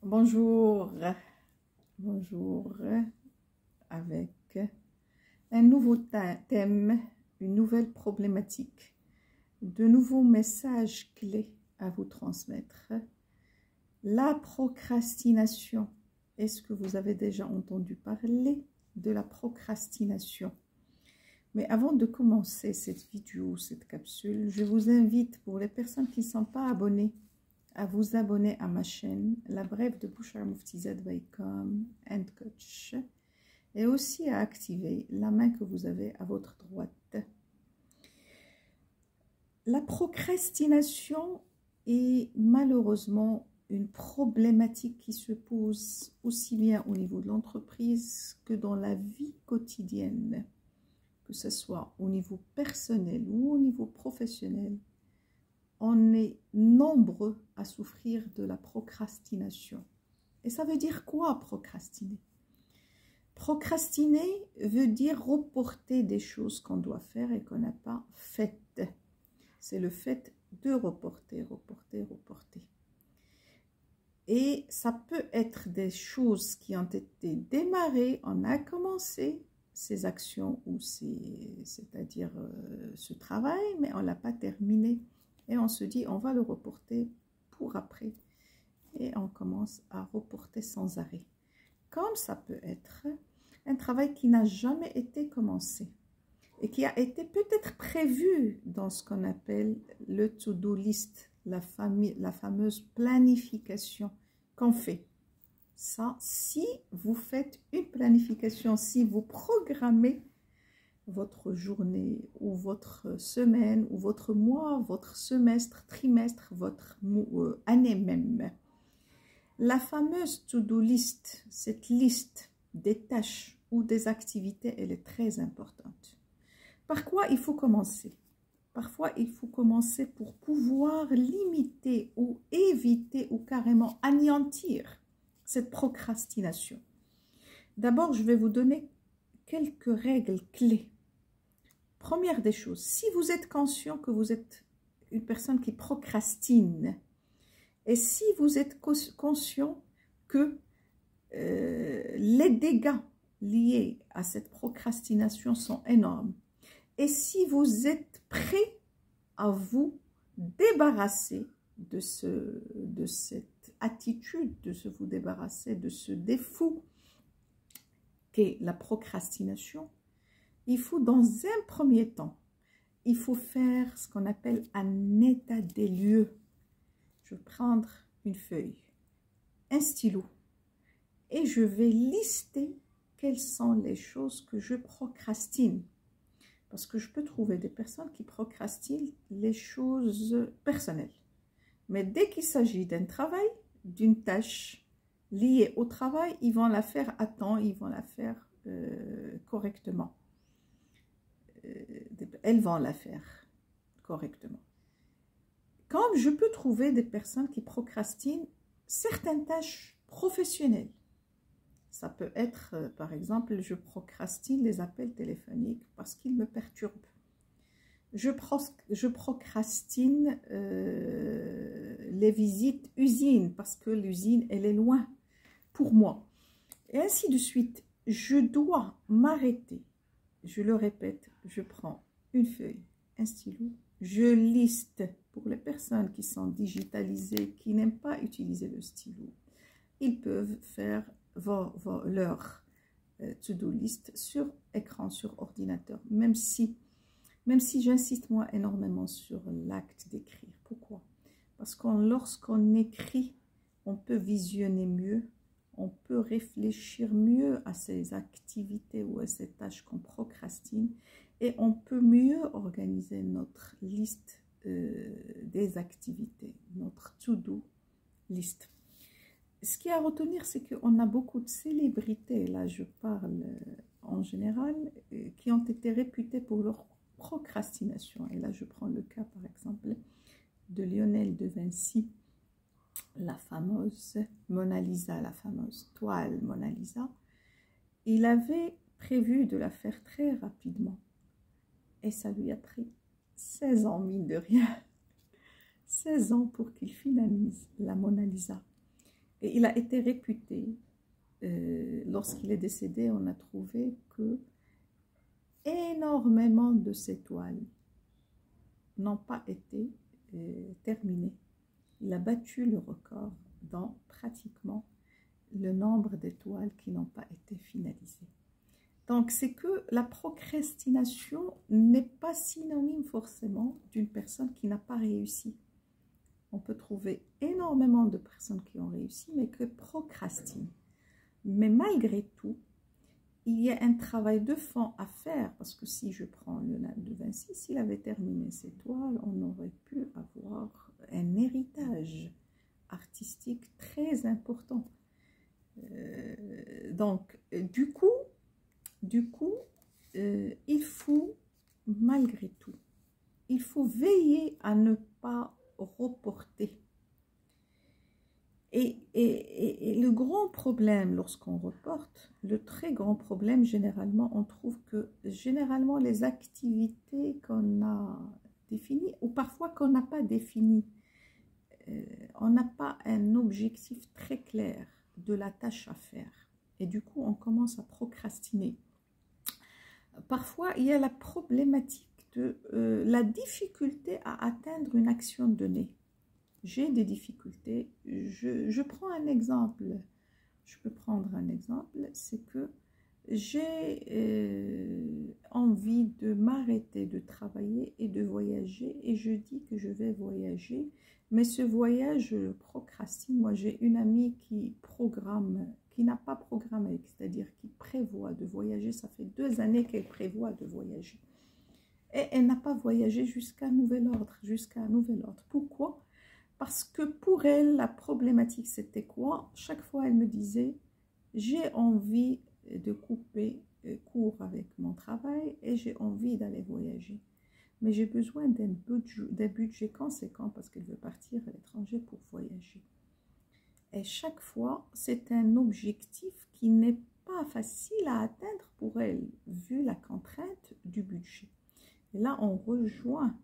Bonjour, bonjour, avec un nouveau thème, une nouvelle problématique, de nouveaux messages clés à vous transmettre. La procrastination. Est-ce que vous avez déjà entendu parler de la procrastination? Mais avant de commencer cette vidéo, cette capsule, je vous invite, pour les personnes qui ne sont pas abonnées, à vous abonner à ma chaîne, La Brève de Bouchra Mouftizat by Com and Coach, et aussi à activer la main que vous avez à votre droite. La procrastination est malheureusement une problématique qui se pose aussi bien au niveau de l'entreprise que dans la vie quotidienne, que ce soit au niveau personnel ou au niveau professionnel. On est nombreux à souffrir de la procrastination. Et ça veut dire quoi, procrastiner? Procrastiner veut dire reporter des choses qu'on doit faire et qu'on n'a pas faites. C'est le fait de reporter. Et ça peut être des choses qui ont été démarrées, on a commencé ces actions, ou c'est-à-dire ce travail, mais on ne l'a pas terminé. Et on se dit, on va le reporter pour après. Et on commence à reporter sans arrêt. Comme ça peut être un travail qui n'a jamais été commencé et qui a été peut-être prévu dans ce qu'on appelle le to-do list, la fameuse planification qu'on fait. Ça, si vous faites une planification, si vous programmez votre journée ou votre semaine ou votre mois, votre semestre, trimestre, votre année même. La fameuse to-do list, cette liste des tâches ou des activités, elle est très importante. Par quoi il faut commencer? Parfois, il faut commencer pour pouvoir limiter ou éviter ou carrément anéantir cette procrastination. D'abord, je vais vous donner quelques règles clés. Première des choses, si vous êtes conscient que vous êtes une personne qui procrastine, et si vous êtes conscient que les dégâts liés à cette procrastination sont énormes, et si vous êtes prêt à vous débarrasser de cette attitude, de vous débarrasser de ce défaut qu'est la procrastination, il faut dans un premier temps, il faut faire ce qu'on appelle un état des lieux. Je vais prendre une feuille, un stylo, et je vais lister quelles sont les choses que je procrastine. Parce que je peux trouver des personnes qui procrastinent les choses personnelles. Mais dès qu'il s'agit d'un travail, d'une tâche liée au travail, ils vont la faire à temps, ils vont la faire correctement. Elles vont la faire correctement. Comme je peux trouver des personnes qui procrastinent certaines tâches professionnelles. Ça peut être, par exemple, je procrastine les appels téléphoniques parce qu'ils me perturbent. Je procrastine les visites usines parce que l'usine, elle est loin pour moi. Et ainsi de suite. Je dois m'arrêter. Je le répète, je prends une feuille, un stylo, je liste pour les personnes qui sont digitalisées, qui n'aiment pas utiliser le stylo. Ils peuvent faire leur to-do list sur écran, sur ordinateur, même si j'insiste moi énormément sur l'acte d'écrire. Pourquoi? Parce que lorsqu'on écrit, on peut visionner mieux, on peut réfléchir mieux à ces activités ou à ces tâches qu'on procrastine et on peut mieux organiser notre liste des activités, notre to-do list. Ce qui est à retenir, c'est qu'on a beaucoup de célébrités, là je parle en général, qui ont été réputées pour leur procrastination. Et là je prends le cas par exemple de Lionel de Vinci, la fameuse Mona Lisa, la fameuse toile Mona Lisa. Il avait prévu de la faire très rapidement et ça lui a pris 16 ans, mine de rien. 16 ans pour qu'il finalise la Mona Lisa. Et il a été réputé, lorsqu'il est décédé, on a trouvé que énormément de ses toiles n'ont pas été terminées. Il a battu le record dans pratiquement le nombre d'étoiles qui n'ont pas été finalisées. Donc, c'est que la procrastination n'est pas synonyme forcément d'une personne qui n'a pas réussi. On peut trouver énormément de personnes qui ont réussi, mais qui procrastinent. Mais malgré tout, il y a un travail de fond à faire, parce que si je prends Léonard de Vinci, s'il avait terminé ses toiles, on aurait pu avoir un héritage artistique très important. Donc, du coup, il faut, malgré tout, il faut veiller à ne pas reporter. Et le grand problème lorsqu'on reporte, le très grand problème, généralement, on trouve que généralement les activités qu'on a définies, ou parfois qu'on n'a pas définies, on n'a pas un objectif très clair de la tâche à faire. Et du coup, on commence à procrastiner. Parfois, il y a la problématique de la difficulté à atteindre une action donnée. J'ai des difficultés. Je prends un exemple. Je peux prendre un exemple. C'est que j'ai envie de m'arrêter de travailler et de voyager. Et je dis que je vais voyager. Mais ce voyage, je le procrastine. Moi, j'ai une amie qui programme, qui n'a pas programmé, c'est-à-dire qui prévoit de voyager. Ça fait 2 années qu'elle prévoit de voyager. Et elle n'a pas voyagé jusqu'à nouvel ordre. Pourquoi ? Parce que pour elle, la problématique, c'était quoi? Chaque fois, elle me disait, j'ai envie de couper court avec mon travail et j'ai envie d'aller voyager. Mais j'ai besoin d'un budget conséquent parce qu'elle veut partir à l'étranger pour voyager. Et chaque fois, c'est un objectif qui n'est pas facile à atteindre pour elle, vu la contrainte du budget. Et là, on rejoint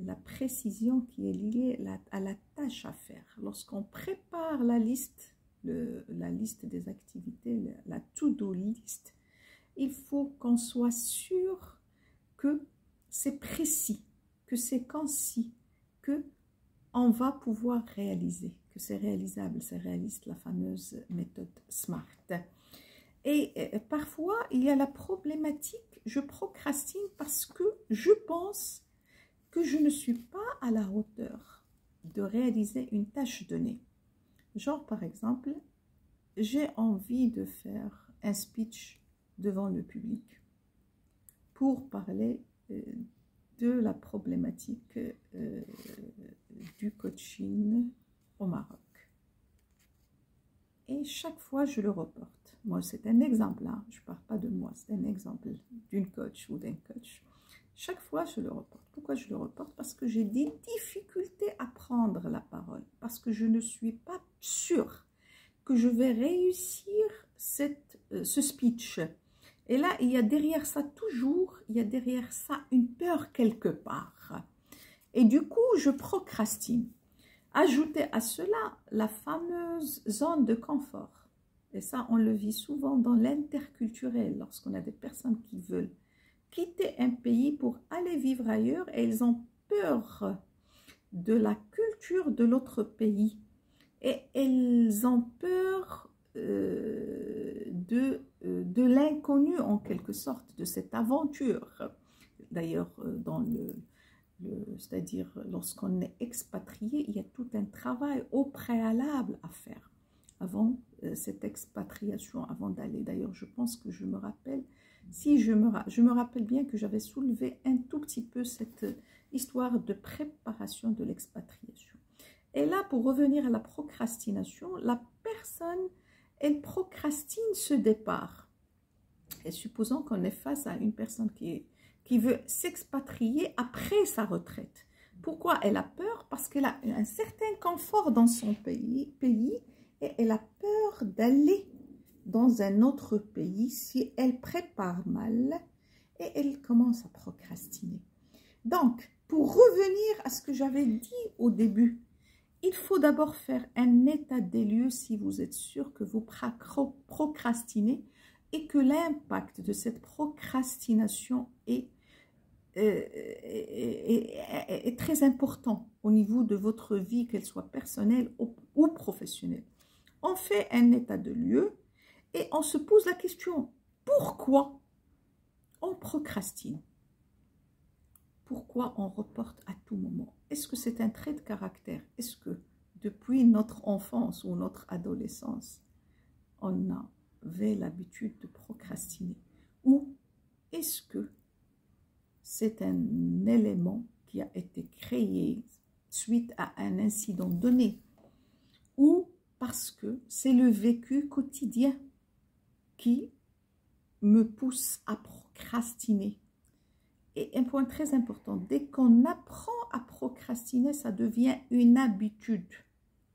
la précision qui est liée à la tâche à faire. Lorsqu'on prépare la liste des activités, la to-do list, il faut qu'on soit sûr que c'est précis, que c'est concis, que on va pouvoir réaliser, que c'est réalisable, c'est réaliste, la fameuse méthode SMART. Et parfois, il y a la problématique, je procrastine parce que je pense que je ne suis pas à la hauteur de réaliser une tâche donnée. Genre, par exemple, j'ai envie de faire un speech devant le public pour parler de la problématique du coaching au Maroc. Et chaque fois, je le reporte. Moi, c'est un exemple, hein. Je ne parle pas de moi, c'est un exemple d'une coach ou d'un coach. Chaque fois, je le reporte. Pourquoi je le reporte? Parce que j'ai des difficultés à prendre la parole. Parce que je ne suis pas sûre que je vais réussir ce speech. Et là, il y a derrière ça toujours, il y a derrière ça une peur quelque part. Et du coup, je procrastine. Ajoutez à cela la fameuse zone de confort. Et ça, on le vit souvent dans l'interculturel, lorsqu'on a des personnes qui veulent quitter un pays pour aller vivre ailleurs et ils ont peur de la culture de l'autre pays. Et ils ont peur de l'inconnu en quelque sorte, de cette aventure. D'ailleurs, c'est-à-dire lorsqu'on est expatrié, il y a tout un travail au préalable à faire avant cette expatriation, avant d'aller. D'ailleurs, je pense que je me rappelle, je me rappelle bien que j'avais soulevé un tout petit peu cette histoire de préparation de l'expatriation. Et là, pour revenir à la procrastination, la personne, elle procrastine ce départ. Et supposons qu'on est face à une personne qui veut s'expatrier après sa retraite. Pourquoi elle a peur? Parce qu'elle a un certain confort dans son pays et elle a peur d'aller dans un autre pays si elle prépare mal et elle commence à procrastiner. Donc, pour revenir à ce que j'avais dit au début, il faut d'abord faire un état des lieux si vous êtes sûr que vous procrastinez et que l'impact de cette procrastination est très important au niveau de votre vie, qu'elle soit personnelle ou professionnelle. On fait un état de lieu et on se pose la question, pourquoi on procrastine? Pourquoi on reporte à tout moment? Est-ce que c'est un trait de caractère? Est-ce que depuis notre enfance ou notre adolescence, on avait l'habitude de procrastiner? Ou est-ce que c'est un élément qui a été créé suite à un incident donné? Ou parce que c'est le vécu quotidien qui me pousse à procrastiner? Et un point très important, dès qu'on apprend à procrastiner, ça devient une habitude.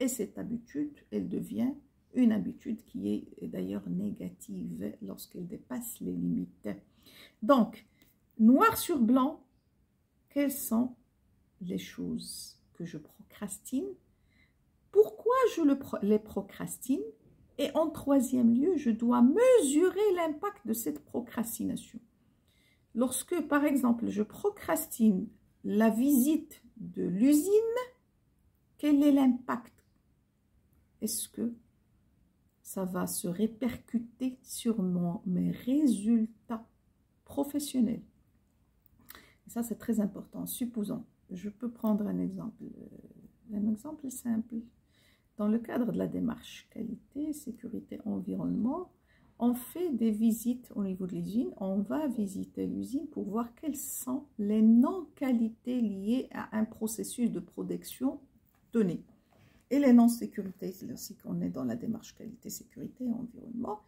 Et cette habitude, elle devient une habitude qui est d'ailleurs négative lorsqu'elle dépasse les limites. Donc, noir sur blanc, quelles sont les choses que je procrastine? Pourquoi je les procrastine? Et en troisième lieu, je dois mesurer l'impact de cette procrastination. Lorsque, par exemple, je procrastine la visite de l'usine, quel est l'impact? Est-ce que ça va se répercuter sur mes résultats professionnels? Et ça, c'est très important. Supposons, je peux prendre un exemple simple. Dans le cadre de la démarche qualité, sécurité, environnement, on fait des visites au niveau de l'usine. On va visiter l'usine pour voir quelles sont les non-qualités liées à un processus de production donné. Et les non-sécurités, c'est aussi qu'on est dans la démarche qualité, sécurité, environnement.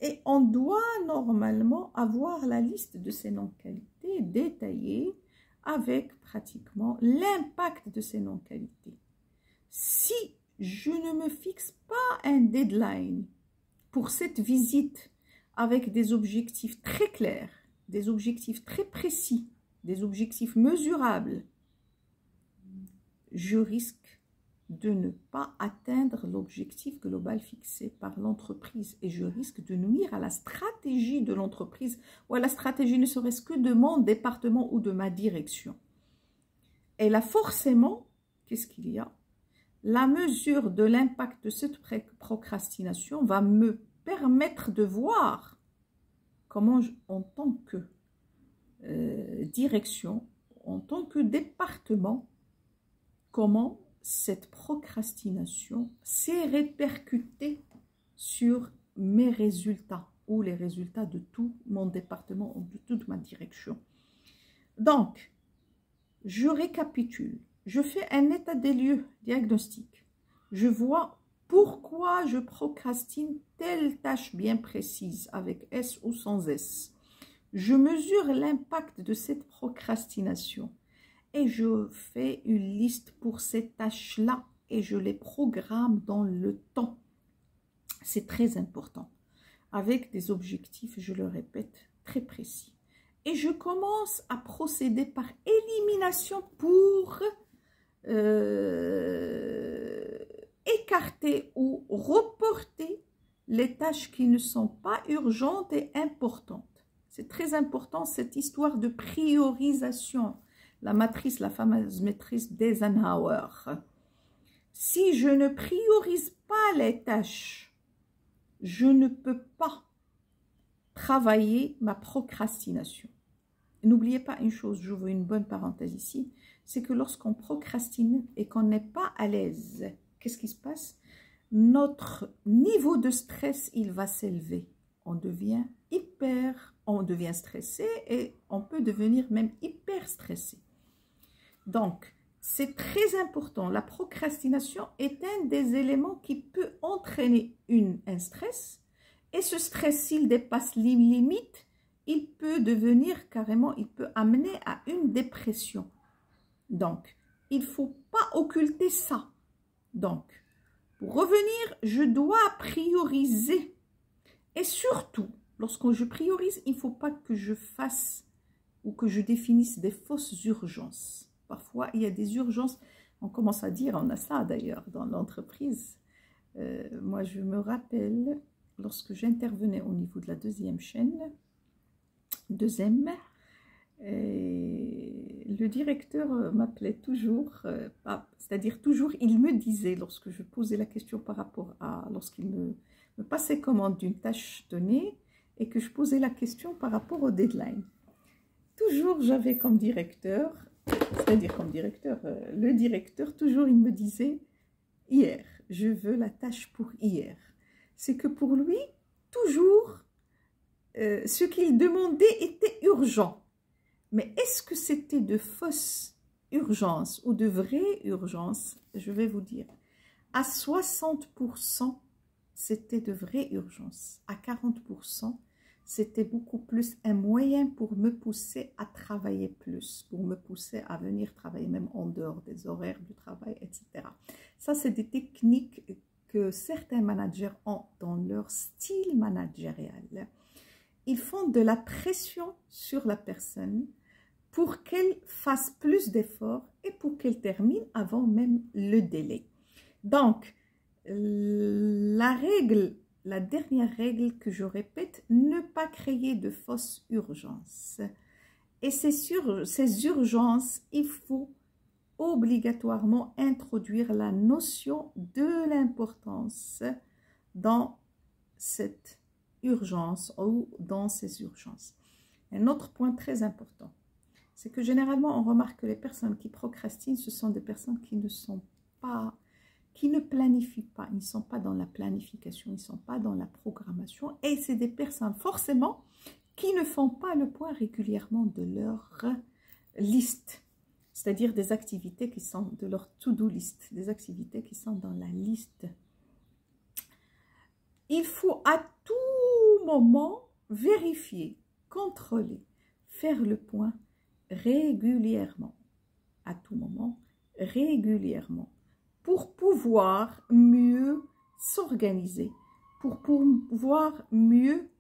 Et on doit normalement avoir la liste de ces non-qualités détaillée avec pratiquement l'impact de ces non-qualités. Si je ne me fixe pas un deadline pour cette visite avec des objectifs très clairs, des objectifs très précis, des objectifs mesurables, je risque de ne pas atteindre l'objectif global fixé par l'entreprise et je risque de nuire à la stratégie de l'entreprise ou à la stratégie ne serait-ce que de mon département ou de ma direction. Et là, forcément, qu'est-ce qu'il y a? La mesure de l'impact de cette procrastination va me permettre de voir comment, en tant que direction, en tant que département, comment cette procrastination s'est répercutée sur mes résultats ou les résultats de tout mon département ou de toute ma direction. Donc, je récapitule. Je fais un état des lieux diagnostique. Je vois pourquoi je procrastine telle tâche bien précise avec S ou sans S. Je mesure l'impact de cette procrastination et je fais une liste pour ces tâches-là et je les programme dans le temps. C'est très important. Avec des objectifs, je le répète, très précis. Et je commence à procéder par élimination pour écarter ou reporter les tâches qui ne sont pas urgentes et importantes. C'est très important cette histoire de priorisation. La matrice, la fameuse matrice d'Eisenhower. Si je ne priorise pas les tâches, je ne peux pas travailler ma procrastination. N'oubliez pas une chose, j'ouvre une bonne parenthèse ici, c'est que lorsqu'on procrastine et qu'on n'est pas à l'aise, qu'est-ce qui se passe? Notre niveau de stress, il va s'élever. On devient stressé et on peut devenir même hyper stressé. Donc, c'est très important. La procrastination est un des éléments qui peut entraîner un stress. Et ce stress, s'il dépasse les limites, il peut devenir carrément, il peut amener à une dépression. Donc, il ne faut pas occulter ça. Donc, pour revenir, je dois prioriser. Et surtout, lorsque je priorise, il ne faut pas que je fasse ou que je définisse des fausses urgences. Parfois, il y a des urgences On commence à dire, on a ça d'ailleurs dans l'entreprise. Moi, je me rappelle, lorsque j'intervenais au niveau de la deuxième chaîne, le directeur m'appelait toujours, c'est-à-dire toujours, il me disait, lorsque je posais la question par rapport à, lorsqu'il me passait commande d'une tâche donnée, et que je posais la question par rapport au deadline. Toujours, j'avais comme directeur, c'est-à-dire comme directeur, le directeur, toujours, il me disait, hier, je veux la tâche pour hier. C'est que pour lui, toujours, ce qu'il demandait était urgent. Mais est-ce que c'était de fausses urgences ou de vraies urgences? Je vais vous dire. À 60%, c'était de vraies urgences. À 40%, c'était beaucoup plus un moyen pour me pousser à travailler plus, pour me pousser à venir travailler même en dehors des horaires du travail, etc. Ça, c'est des techniques que certains managers ont dans leur style managérial. Ils font de la pression sur la personne pour qu'elle fasse plus d'efforts et pour qu'elle termine avant même le délai. Donc, la dernière règle que je répète, ne pas créer de fausses urgences. Et c'est sur ces urgences, il faut obligatoirement introduire la notion de l'importance dans cette urgence ou dans ces urgences. Un autre point très important, c'est que généralement on remarque que les personnes qui procrastinent, ce sont des personnes qui ne planifient pas, ils ne sont pas dans la planification, ils ne sont pas dans la programmation, et c'est des personnes forcément qui ne font pas le point régulièrement de leur liste, c'est-à-dire des activités qui sont de leur to-do list, des activités qui sont dans la liste. Il faut à tout moment vérifier, contrôler, faire le point régulièrement, à tout moment, régulièrement, pour pouvoir mieux s'organiser, pour pouvoir mieux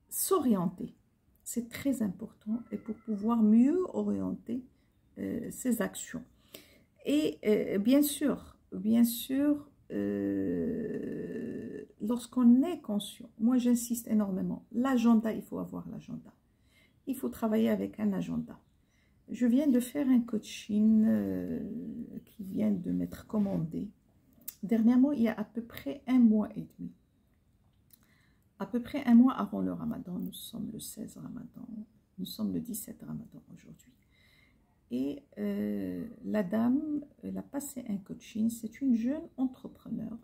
s'orienter. C'est très important, et pour pouvoir mieux orienter ses actions. Et bien sûr, lorsqu'on est conscient, moi j'insiste énormément, l'agenda, il faut avoir l'agenda. Il faut travailler avec un agenda. Je viens de faire un coaching qui vient de m'être commandé. Dernièrement, il y a à peu près 1 mois et demi. À peu près 1 mois avant le Ramadan. Nous sommes le 16 Ramadan. Nous sommes le 17 Ramadan aujourd'hui. Et la dame, elle a passé un coaching. C'est une jeune entrepreneur.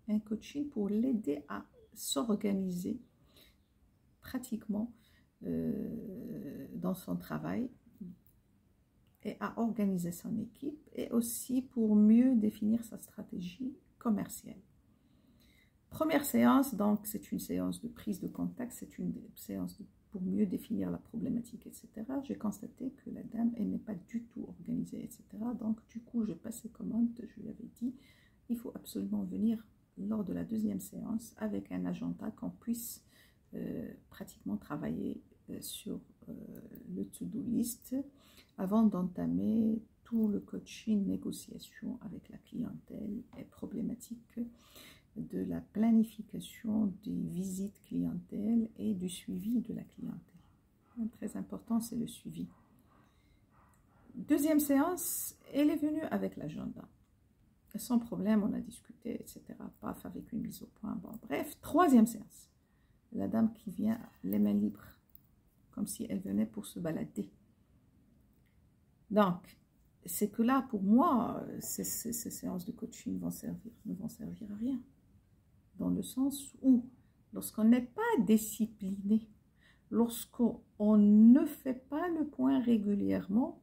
Un coaching pour l'aider à s'organiser pratiquement dans son travail, et à organiser son équipe, et aussi pour mieux définir sa stratégie commerciale. Première séance, donc c'est une séance de prise de contact, c'est une séance pour mieux définir la problématique, etc. J'ai constaté que la dame, elle n'est pas du tout organisée, etc. Donc du coup, je passais commande, je lui avais dit, il faut absolument venir lors de la deuxième séance avec un agenda qu'on puisse pratiquement travailler sur le to-do list avant d'entamer tout le coaching, négociation avec la clientèle et problématique de la planification des visites clientèle et du suivi de la clientèle. Très important, c'est le suivi. Deuxième séance, elle est venue avec l'agenda. Sans problème, on a discuté, etc. Paf, avec une mise au point. Bon, bref, troisième séance. La dame qui vient les mains libres, comme si elle venait pour se balader. Donc, c'est que là, pour moi, ces séances de coaching ne vont servir à rien. Dans le sens où, lorsqu'on n'est pas discipliné, lorsqu'on ne fait pas le point régulièrement,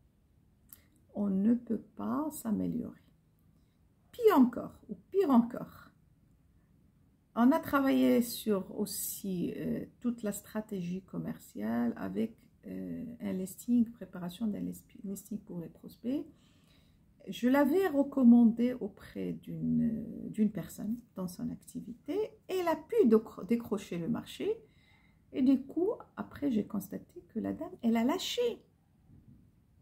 on ne peut pas s'améliorer. Pire encore, on a travaillé sur aussi toute la stratégie commerciale avec un listing, préparation d'un listing pour les prospects. Je l'avais recommandé auprès d'une personne dans son activité et elle a pu décrocher le marché. Et du coup, après, j'ai constaté que la dame, elle a lâché.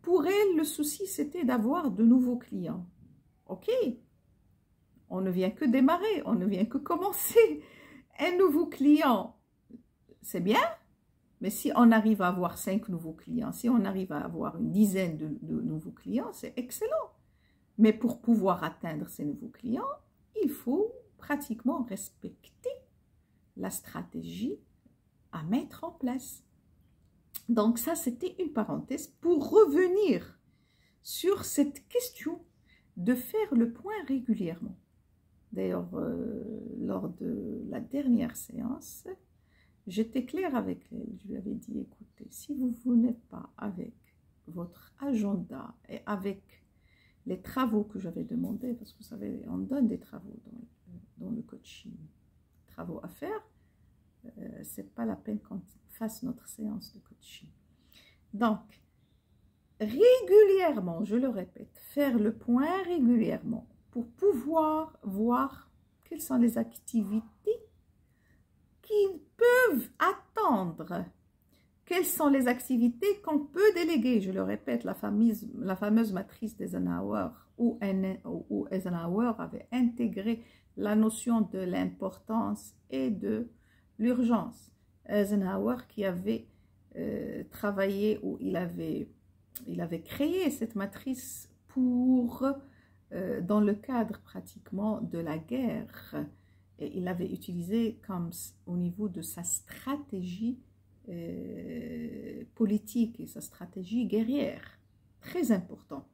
Pour elle, le souci, c'était d'avoir de nouveaux clients. ok, on ne vient que démarrer, on ne vient que commencer. Un nouveau client, c'est bien, mais si on arrive à avoir 5 nouveaux clients, si on arrive à avoir une dizaine de nouveaux clients, c'est excellent. Mais pour pouvoir atteindre ces nouveaux clients, il faut pratiquement respecter la stratégie à mettre en place. Donc ça, c'était une parenthèse pour revenir sur cette question de faire le point régulièrement. D'ailleurs, lors de la dernière séance, j'étais claire avec elle. Je lui avais dit, écoutez, si vous n'êtes pas avec votre agenda et avec les travaux que j'avais demandés, parce que vous savez, on donne des travaux dans le coaching, travaux à faire, c'est pas la peine qu'on fasse notre séance de coaching. Donc, régulièrement, je le répète, faire le point régulièrement pour pouvoir voir quelles sont les activités qui peuvent attendre. Quelles sont les activités qu'on peut déléguer? Je le répète, la fameuse matrice d'Eisenhower, où Eisenhower avait intégré la notion de l'importance et de l'urgence. Eisenhower qui avait travaillé, ou il avait créé cette matrice pour, dans le cadre pratiquement de la guerre, et il l'avait utilisé comme au niveau de sa stratégie politique et sa stratégie guerrière. Très important.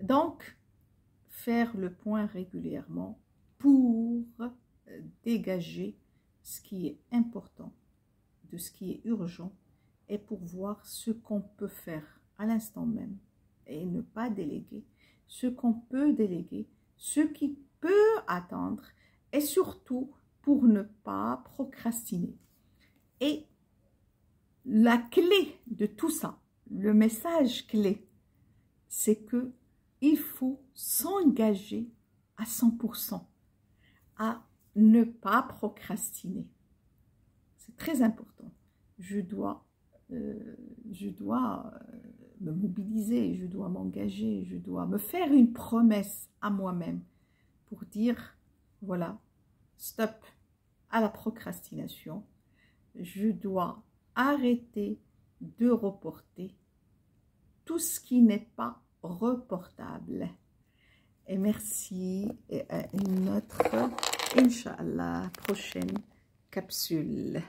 Donc, faire le point régulièrement pour dégager ce qui est important, de ce qui est urgent, et pour voir ce qu'on peut faire à l'instant même et ne pas déléguer, ce qu'on peut déléguer, ce qui peut attendre, et surtout pour ne pas procrastiner. Et la clé de tout ça, le message clé, c'est que il faut s'engager à 100% à ne pas procrastiner. C'est très important. Je dois me mobiliser, je dois m'engager, je dois me faire une promesse à moi-même pour dire, voilà, stop à la procrastination. Je dois arrêter de reporter tout ce qui n'est pas reportable. Et merci, et à une autre, Inch'Allah, prochaine capsule.